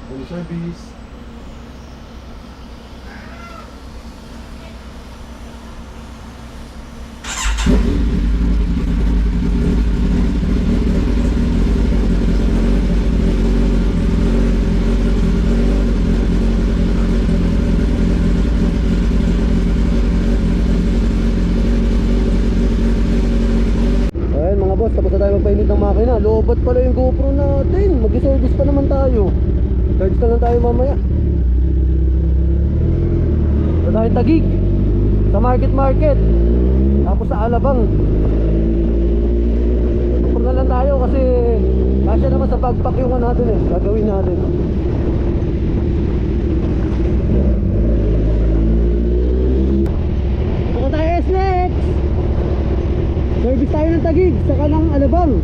full service. Ayan mga boss, tapos na tayo magpainit ng makina. Lobat pala yung GoPro natin. Mag-service pa naman tayo. Charge na lang tayo mamaya. Sa tayo Taguig, sa market. Tapos sa Alabang. Tutor na lang tayo kasi kasya naman sa backpack yung natin gagawin natin. Punta tayo SLEX. Service tayo ng Taguig, saka ng Alabang.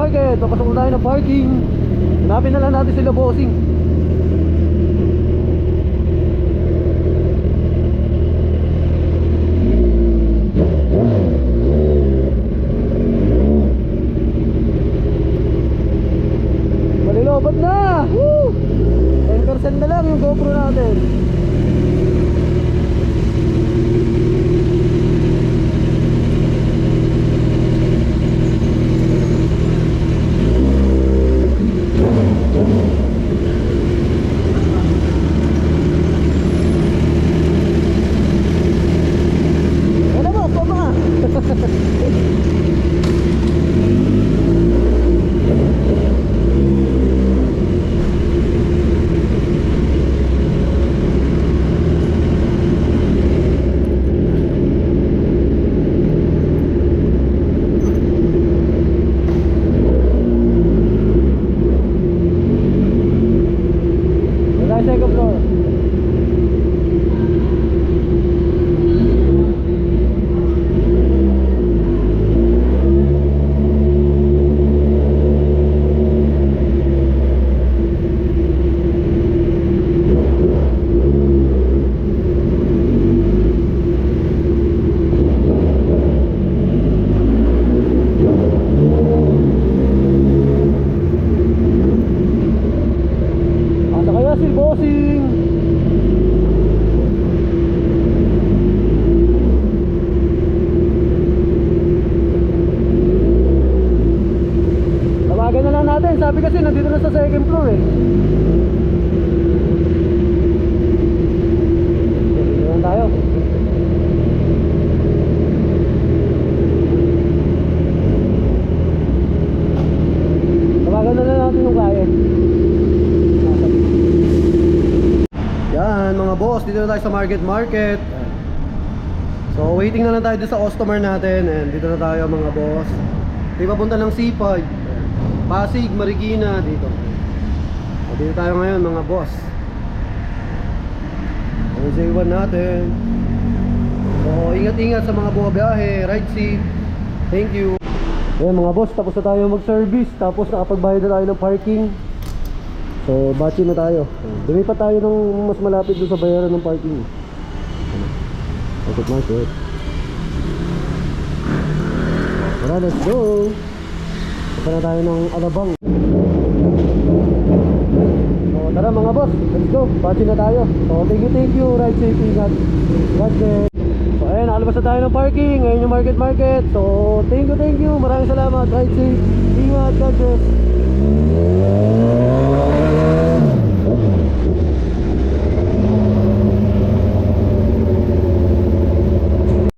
market. Papasok na tayo ng parking. Hanapin na lang natin sila bossing. Malilobat na! Woo! 10% na lang yung GoPro natin. Ano ba? Pama! Wala second floor. Asa kaya si bossing? Tawagan na lang natin. Sabi kasi nandito na sa second floor eh. Dito lang tayo. Tawagan na lang natin yung client. Yan mga boss, dito na tayo sa market. So waiting na lang tayo dito sa customer natin. And dito na tayo mga boss. Di papunta ng C5, Pasig, Marikina, dito. So dito tayo ngayon mga boss. Ang isa natin. So ingat-ingat sa mga bumabiyahe, ride safe. Thank you. Ayan mga boss, tapos na tayo mag-service. Tapos nakapagbayad na tayo ng parking. So, batching na tayo. Dumipat tayo ng mas malapit doon sa bayaran ng parking. Market market. Tara, let's go! Punta na tayo ng Alabang. So, tara mga boss, let's go. Batching na tayo. So, thank you. Ride safe, ingat. God bless. So, ayan, nakalabas na tayo ng parking. Ngayon yung market. So, thank you. Maraming salamat. Ride safe, ingat. God bless.